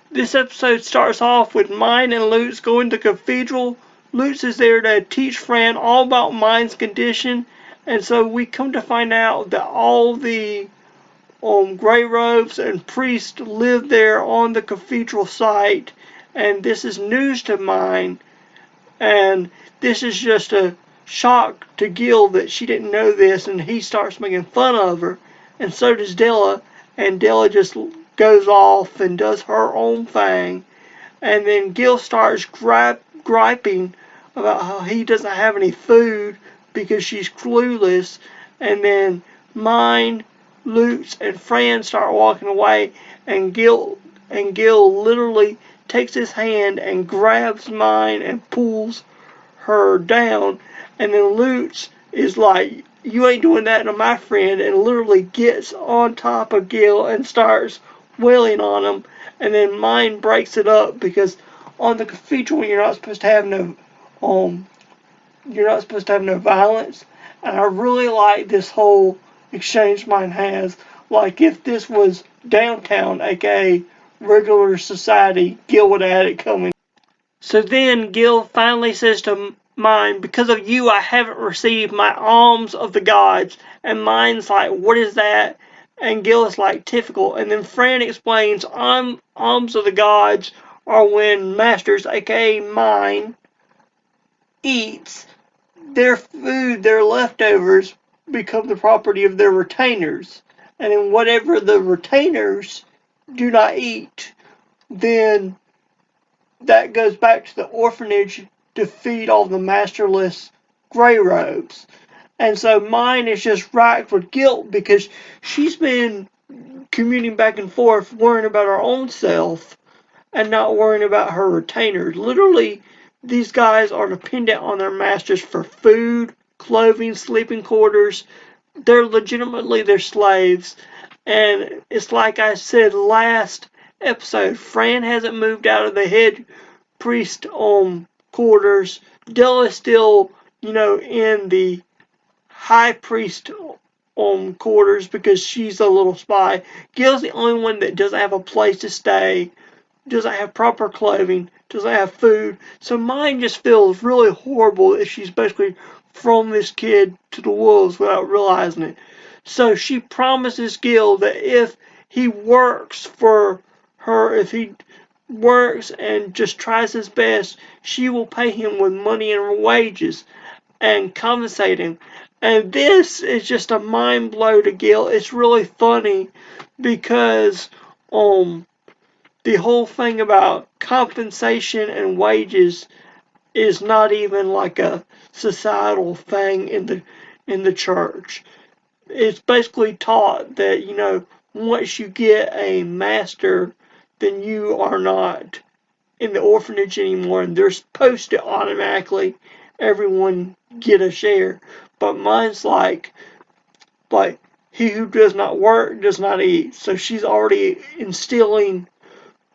This episode starts off with Mine and Lutz going to the cathedral. Lutz is there to teach Fran all about Mine's condition, and so we come to find out that all the Grey Robes and priests live there on the cathedral site, and this is news to Mine, and this is just a shock to Gil that she didn't know this, and he starts making fun of her, and so does Della, and Della just goes off and does her own thing, and then Gil starts griping about how he doesn't have any food because she's clueless, and then Mine, Lutz, and Fran start walking away, and Gil literally takes his hand and grabs Mine and pulls her down, and then Lutz is like, "You ain't doing that to my friend," and literally gets on top of Gil and starts wailing on him, and then Mine breaks it up because on the cathedral you're not supposed to have no violence, and I really like this whole exchange Mine has. Like if this was downtown, aka regular society, Gil would have had it coming. So then Gil finally says to Mine, "Because of you I haven't received my alms of the gods." And Mine's like, "What is that?" And Gil is like, "Typical." And then Fran explains, alms of the gods are when masters, aka Mine, eats their food, their leftovers become the property of their retainers. And then whatever the retainers do not eat, then that goes back to the orphanage to feed all the masterless Grey Robes. And so Mine is just racked with guilt because she's been commuting back and forth, worrying about her own self and not worrying about her retainers. Literally, these guys are dependent on their masters for food, clothing, sleeping quarters. They're legitimately their slaves. And it's like I said last episode, Fran hasn't moved out of the head priest quarters. Della's still, in the high priest quarters because she's a little spy. Gil's the only one that doesn't have a place to stay, doesn't have proper clothing, doesn't have food. So Mine just feels really horrible if she's basically thrown this kid to the wolves without realizing it. So she promises Gil that if he works for her, if he works and just tries his best, she will pay him with money and wages and compensate him. And this is just a mind blow to Gil. It's really funny because the whole thing about compensation and wages is not even like a societal thing in the church. It's basically taught that, once you get a master, then you are not in the orphanage anymore, and they're supposed to automatically everyone get a share. But Mine's like he who does not work does not eat. So she's already instilling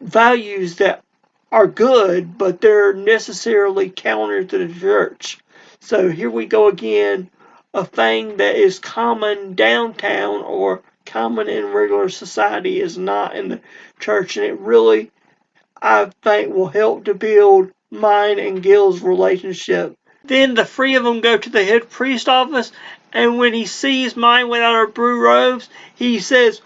values that are good, but they're necessarily counter to the church. So here we go again, a thing that is common downtown or common in regular society is not in the church, and it really, I think, will help to build Mine and Gil's relationship. Then the three of them go to the head priest office, and when he sees Mine without her blue robes, he says,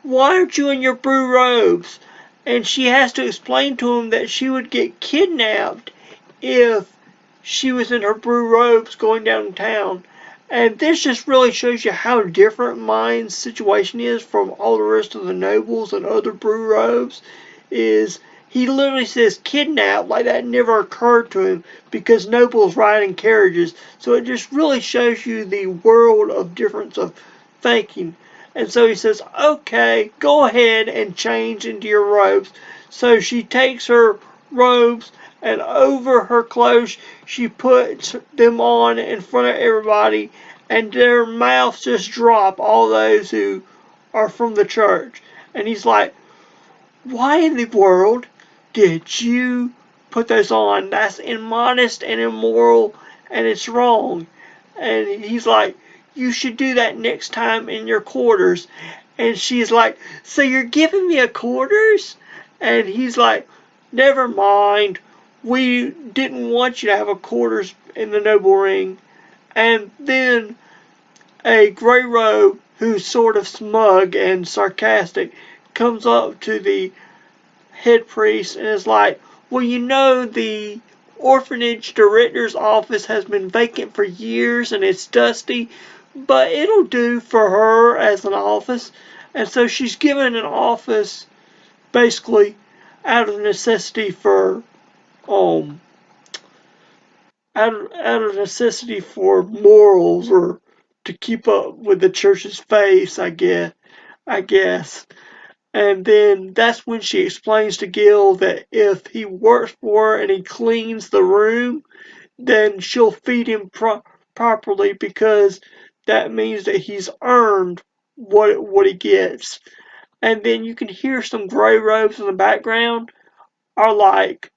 "Why aren't you in your blue robes?" And she has to explain to him that she would get kidnapped if she was in her blue robes going downtown. And this just really shows you how different Mine's situation is from all the rest of the nobles and other blue robes. Is he literally says kidnap like that never occurred to him because nobles ride in carriages. So it just really shows you the world of difference of thinking. And so he says, "Okay, go ahead and change into your robes." So she takes her robes and over her clothes she puts them on in front of everybody, and their mouths just drop, all those who are from the church. And he's like, "Why in the world did you put those on? That's immodest and immoral, and it's wrong." And he's like, "You should do that next time in your quarters." And she's like, "So you're giving me a quarters?" And he's like, never mind, we didn't want you to have a quarters in the noble ring. And then a gray robe, who's sort of smug and sarcastic, comes up to the head priest and is like, well, you know, the orphanage director's office has been vacant for years and it's dusty, but it'll do for her as an office. And so she's given an office basically out of necessity for um out of necessity for morals, or to keep up with the church's face, I guess. And then that's when she explains to Gil that if he works for her and he cleans the room, then she'll feed him properly, because that means that he's earned what he gets. And then you can hear some gray robes in the background are like,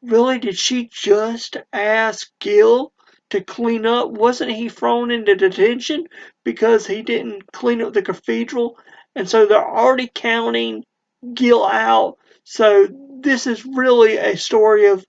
really, did she just ask Gil to clean up? Wasn't he thrown into detention because he didn't clean up the cathedral? And so they're already counting Gil out. So this is really a story of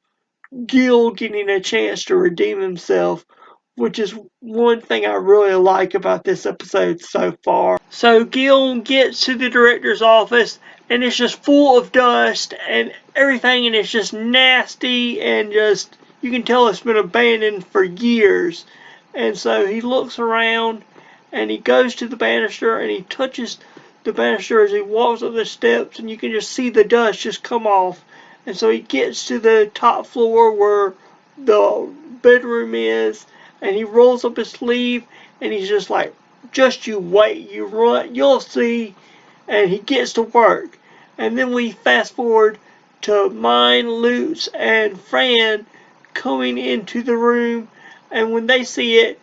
Gil getting a chance to redeem himself, which is one thing I really like about this episode so far. So Gil gets to the director's office and it's just full of dust and everything, and it's just nasty, and just, you can tell it's been abandoned for years. And so he looks around and he goes to the banister and he touches the banister as he walks up the steps, and you can just see the dust just come off. And so he gets to the top floor where the bedroom is, and he rolls up his sleeve and he's just like, just you wait, you run, you'll see. And he gets to work. And then we fast forward to Mine, Lutz, and Fran coming into the room, and when they see it,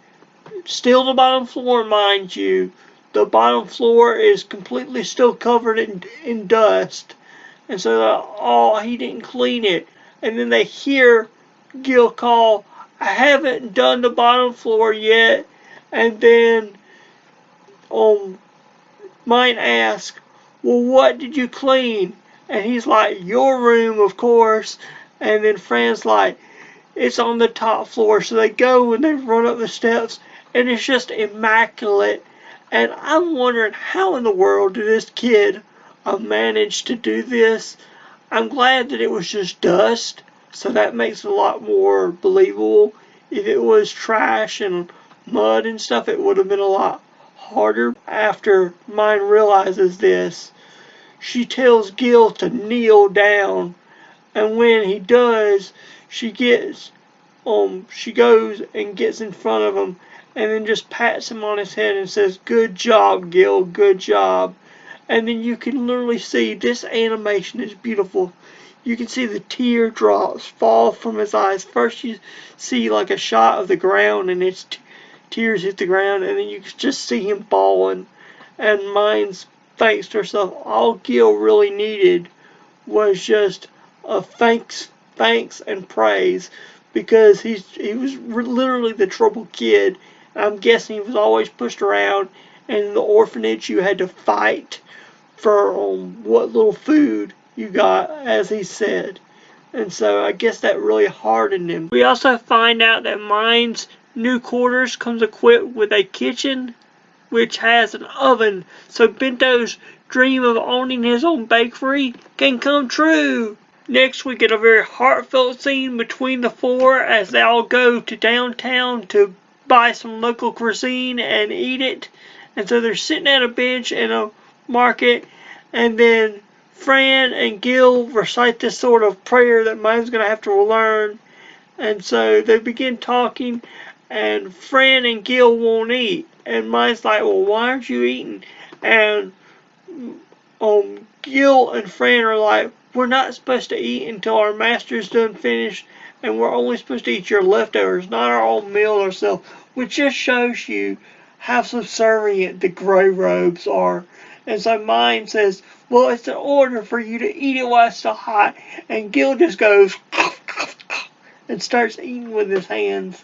still the bottom floor, mind you, the bottom floor is completely still covered in dust. And so oh, he didn't clean it. And then they hear Gil call, I haven't done the bottom floor yet. And then Mine asks, well, what did you clean? And he's like, your room, of course. And then Fran's like, it's on the top floor. So they go and they run up the steps, and it's just immaculate. And I'm wondering, how in the world did this kid manage to do this? I'm glad that it was just dust, so that makes it a lot more believable. If it was trash and mud and stuff, it would have been a lot harder. After Mine realizes this, she tells Gil to kneel down, and when he does, she goes and gets in front of him and then just pats him on his head and says, good job, Gil, good job. And then you can literally see, this animation is beautiful. You can see the teardrops fall from his eyes. First you see like a shot of the ground and its tears hit the ground, and then you just see him falling. And Mine's thanks to herself, all Gil really needed was just a thanks and praise, because he was literally the troubled kid. I'm guessing he was always pushed around, and in the orphanage you had to fight for what little food you got, as he said. And so I guess that really hardened him. We also find out that Mine's new quarters comes equipped with a kitchen which has an oven, so Bento's dream of owning his own bakery can come true. Next, we get a very heartfelt scene between the four as they all go to downtown to buy some local cuisine and eat it. And so they're sitting at a bench in a market, and then Fran and Gil recite this sort of prayer that Mine's going to have to learn. And so they begin talking, and Fran and Gil won't eat. And Mine's like, well, why aren't you eating? And Gil and Fran are like, we're not supposed to eat until our master's done finished, and we're only supposed to eat your leftovers, not our own meal ourselves. Which just shows you how subservient the gray robes are. And so Mine says, well, it's an order for you to eat it while it's still hot. And Gil just goes and starts eating with his hands,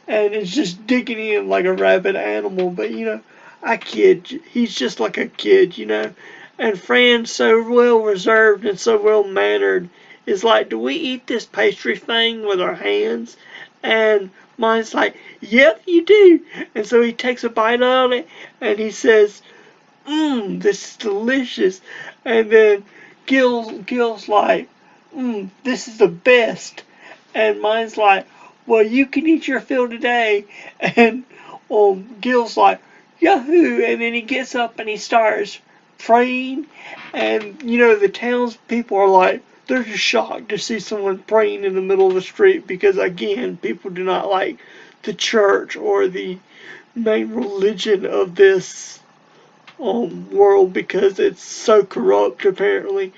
and it's just digging in like a rabid animal. But you know, I kid, he's just like a kid, you know. And Fran, so well reserved and so well mannered, is like, do we eat this pastry thing with our hands? And mine's like, yep, you do. And so he takes a bite out of it and he says, this is delicious. And then Gil's like, this is the best. And mine's like, well, you can eat your fill today. And Gil's like, Yahoo! And then he gets up and he starts praying. And, the townspeople are like, they're just shocked to see someone praying in the middle of the street because, again, people do not like the church or the main religion of this world because it's so corrupt, apparently.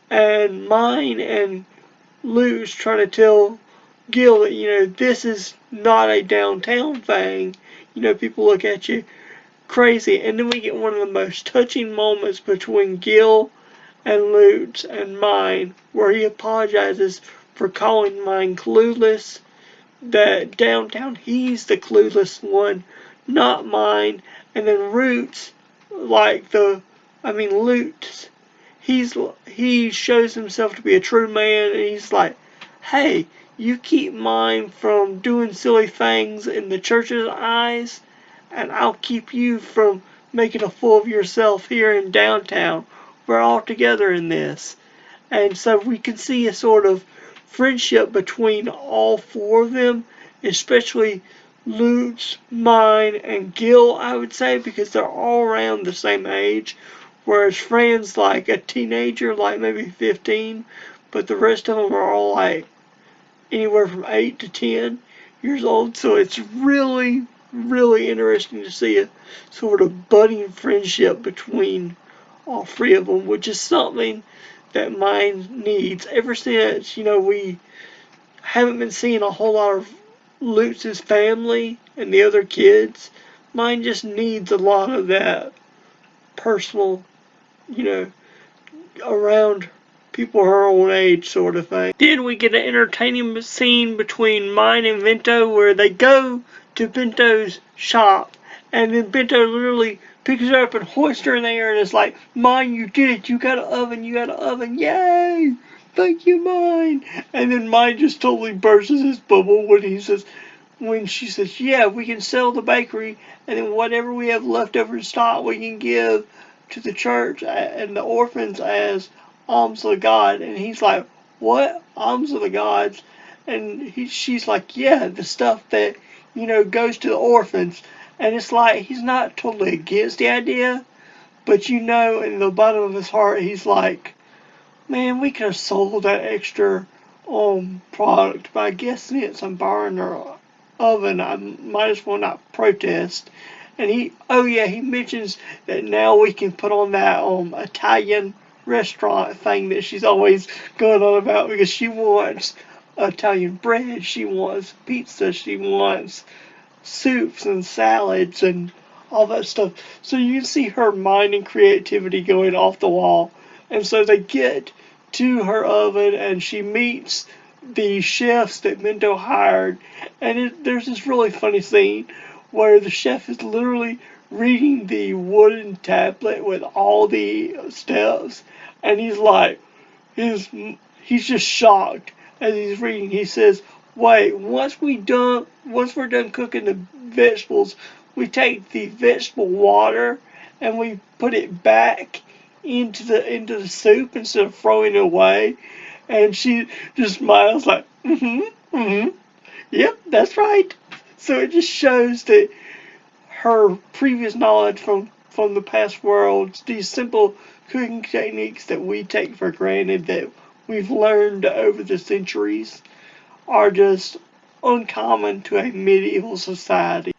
And mine and Lou's trying to tell Gil that, this is not a downtown thing. People look at you crazy. And then we get one of the most touching moments between Gil and Lutz and mine, where he apologizes for calling mine clueless. That downtown, he's the clueless one, not mine. And then Lutz, he shows himself to be a true man, and he's like, hey, you keep mine from doing silly things in the church's eyes, and I'll keep you from making a fool of yourself here in downtown. We're all together in this. And so we can see a sort of friendship between all four of them, especially Lutz, mine, and Gil, I would say, because they're all around the same age. Whereas Fran's like a teenager, like maybe 15, but the rest of them are all like anywhere from 8 to 10 years old. So it's really, really interesting to see a sort of budding friendship between all three of them, which is something that mine needs. Ever since, we haven't been seeing a whole lot of Lutz's family and the other kids, mine just needs a lot of that personal, around people her own age sort of thing. Then we get an entertaining scene between mine and Vento where they go to Bento's shop, and then Bento literally picks her up and hoists her in the air and is like, mine, you did it, you got an oven, yay! Thank you, mine! And then mine just totally bursts his bubble when she says, yeah, we can sell the bakery, and then whatever we have left over in stock we can give to the church and the orphans as alms of the God. And he's like, what? Alms of the gods? And she's like, yeah, the stuff that, goes to the orphans. And it's like, he's not totally against the idea, but in the bottom of his heart, he's like, man, we could have sold that extra product, but I guess since I'm borrowing their oven, I might as well not protest. And he mentions that now we can put on that Italian restaurant thing that she's always going on about, because she wants Italian bread, she wants pizza, she wants soups and salads and all that stuff. So you can see her mind and creativity going off the wall. And so they get to her oven and she meets the chefs that Mendo hired. And there's this really funny scene where the chef is literally reading the wooden tablet with all the steps. And he's like, he's just shocked as he's reading. He says, wait, once we're done cooking the vegetables, we take the vegetable water and we put it back into the soup instead of throwing it away. And she just smiles like, yep, that's right. So it just shows that her previous knowledge from the past worlds, these simple cooking techniques that we take for granted, that we've learned over the centuries, are just uncommon to a medieval society.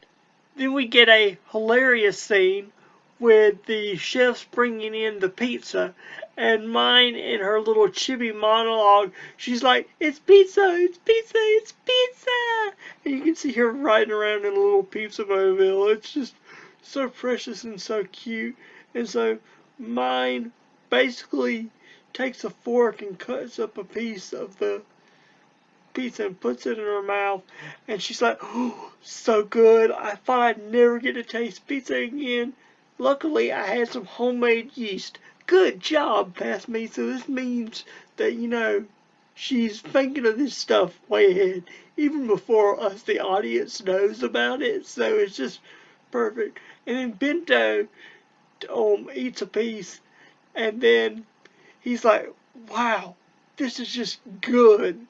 Then we get a hilarious scene with the chefs bringing in the pizza, and mine in her little chibi monologue, she's like, it's pizza, it's pizza, it's pizza! And you can see her riding around in a little pizza mobile. It's just so precious and so cute. And so mine basically takes a fork and cuts up a piece of the pizza and puts it in her mouth, and she's like, oh, so good. I thought I'd never get to taste pizza again. Luckily, I had some homemade yeast. good job, past me. So this means that, she's thinking of this stuff way ahead, even before us, the audience, knows about it. So it's just perfect. And then Bento eats a piece, and then he's like, wow, this is just good.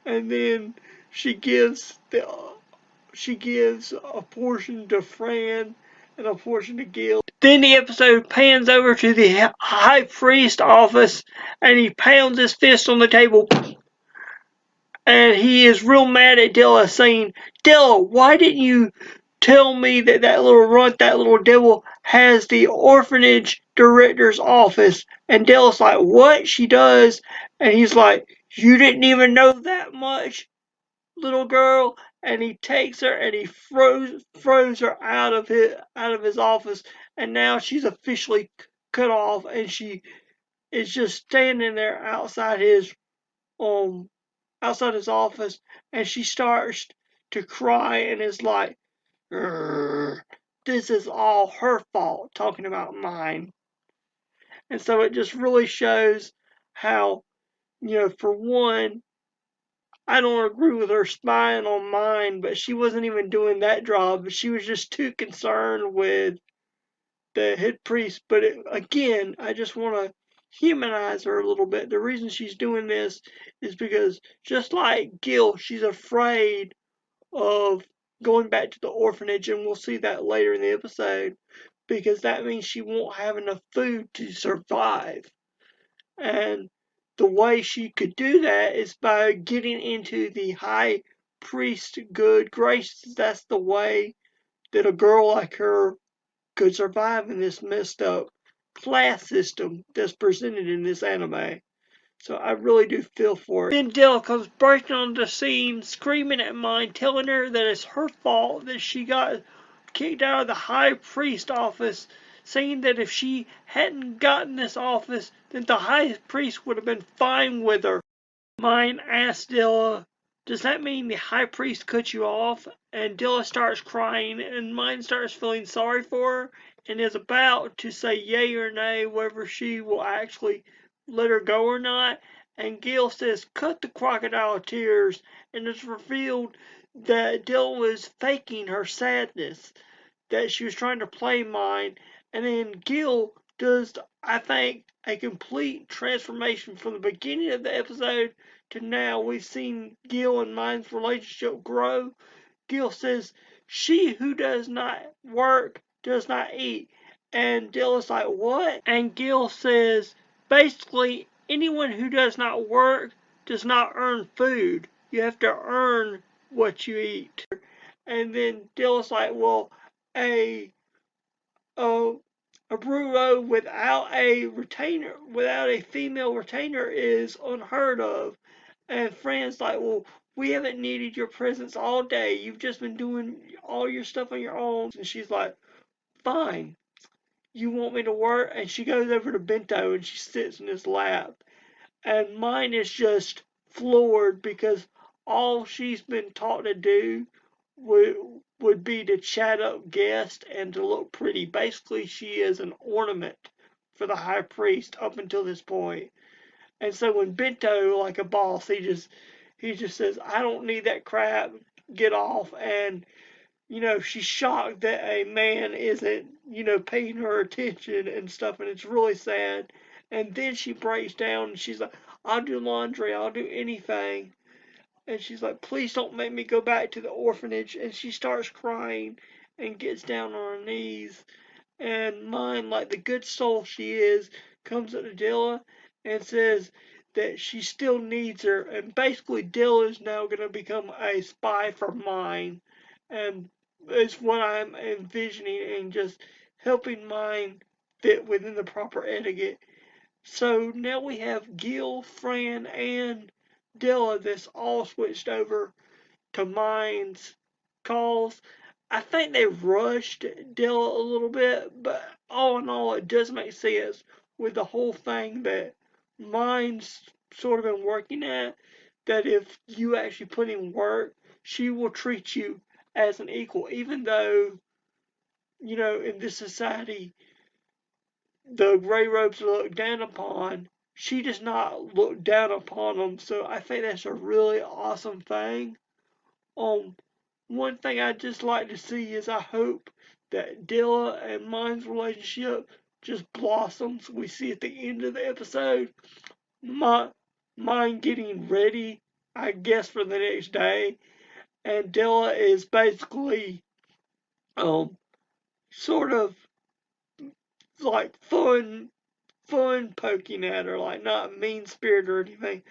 And then she gives a portion to Fran and a portion to Gil. Then the episode pans over to the high priest office, and he pounds his fist on the table, and he is real mad at Della, saying, Della, why didn't you tell me that little runt, that little devil, has the orphanage director's office? And Della's like, what? She does? And he's like, you didn't even know that much, little girl? And he takes her and he throws her out of his office, and now she's officially cut off, and she is just standing there outside his office, and she starts to cry and is like, this is all her fault, talking about mine. And so it just really shows how, for one, I don't agree with her spying on mine, but she wasn't even doing that job. She was just too concerned with the head priest. But again, I just want to humanize her a little bit. The reason she's doing this is because, just like Gil, she's afraid of going back to the orphanage, and we'll see that later in the episode, because that means she won't have enough food to survive. And the way she could do that is by getting into the high priest good graces. That's the way that a girl like her could survive in this messed up class system that's presented in this anime. So I really do feel for it. Then Dell comes bursting on the scene, screaming at Mine, telling her that it's her fault that she got kicked out of the high priest office, saying that if she hadn't gotten this office, then the high priest would have been fine with her. Mine asks Dilla, does that mean the high priest cut you off? And Dilla starts crying, and Mine starts feeling sorry for her, and is about to say yay or nay whether she will actually let her go or not. And Gil says, cut the crocodile tears, and it's revealed that Dilla was faking her sadness, that she was trying to play Mine. And then Gil does, I think, a complete transformation from the beginning of the episode to now. We've seen Gil and Mine's relationship grow. Gil says, she who does not work does not eat. And Dill is like, what? And Gil says, basically, anyone who does not work does not earn food. You have to earn what you eat. And then Dill is like, well, a a a bureau without a female retainer is unheard of. And Fran's like, well, we haven't needed your presence all day. You've just been doing all your stuff on your own. And she's like, fine. You want me to work? And she goes over to Bento and she sits in his lap. And Mine is just floored, because all she's been taught to do would be to chat up guests and to look pretty. Basically, she is an ornament for the high priest up until this point. And so when Bento, like a boss, he just says, I don't need that crap, get off. And she's shocked that a man isn't, paying her attention and stuff, and it's really sad. And then she breaks down and she's like, I'll do laundry, I'll do anything. And she's like, please don't make me go back to the orphanage. And she starts crying and gets down on her knees. And Mine, like the good soul she is, comes up to Dilla and says that she still needs her. And basically, Dilla is now going to become a spy for Mine. And it's what I'm envisioning, and just helping Mine fit within the proper etiquette. So now we have Gil, Fran, and Dilla that's all switched over to Mine's calls. I think they rushed Dilla a little bit, but all in all, it does make sense with the whole thing that Mine's sort of been working at. That if you actually put in work, she will treat you as an equal, even though, in this society, the Grey Robes look down upon, she does not look down upon them. So I think that's a really awesome thing. Um, One thing I just like to see is I hope that Dilla and Mine's relationship just blossoms. We see at the end of the episode, my Mine getting ready, I guess, for the next day, and Dilla is basically um sort of like fun poking at her, like not mean spirited or anything,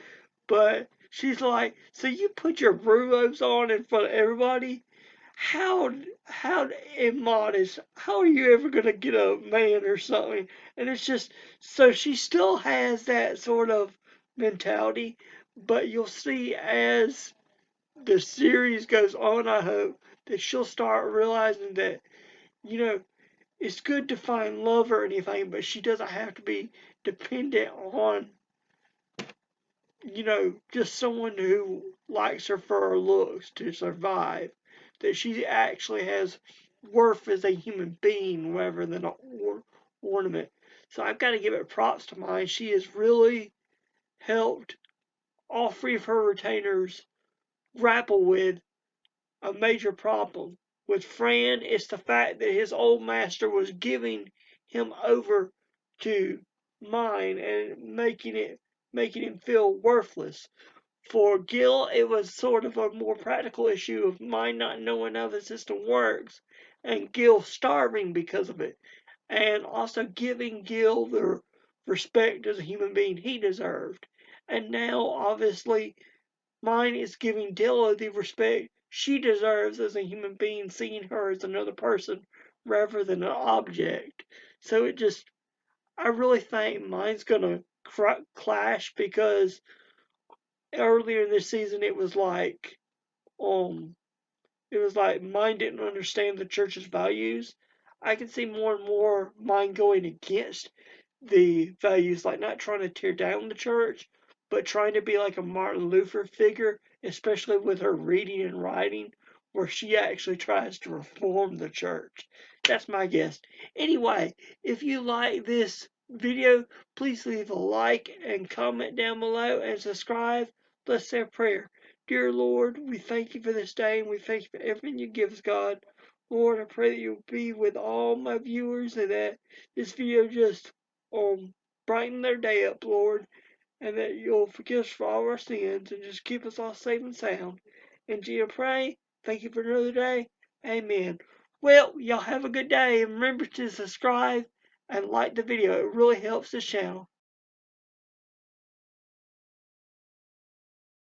but she's like, so you put your robes on in front of everybody? How immodest, how are you ever gonna get a man or something? And it's just, so she still has that sort of mentality, but you'll see as the series goes on, I hope that she'll start realizing that, you know, it's good to find love or anything, but she doesn't have to be dependent on, just someone who likes her for her looks to survive. That she actually has worth as a human being rather than an ornament. So I've got to give it props to mine. She has really helped all three of her retainers grapple with a major problem. With Fran, it's the fact that his old master was giving him over to mine and making him feel worthless. For Gil, it was sort of a more practical issue of mine not knowing how the system works, and Gil starving because of it, and also giving Gil the respect as a human being he deserved. And now, obviously, mine is giving Dilla the respect she deserves as a human being, seeing her as another person rather than an object. So I really think mine's gonna clash because earlier in this season um, it was like mine didn't understand the church's values. I can see more and more mine going against the values, like not trying to tear down the church, but trying to be like a Martin Luther figure, especially with her reading and writing, where she actually tries to reform the church. That's my guess. Anyway, if you like this video, please leave a like and comment down below and subscribe. Let's say a prayer. Dear Lord, we thank you for this day and we thank you for everything you give us, God. Lord, I pray that you'll be with all my viewers and that this video just brighten their day up, Lord, and that you'll forgive us for all our sins and just keep us all safe and sound. In Jesus, pray. Thank you for another day. Amen. Well, y'all have a good day and remember to subscribe and like the video. It really helps the channel.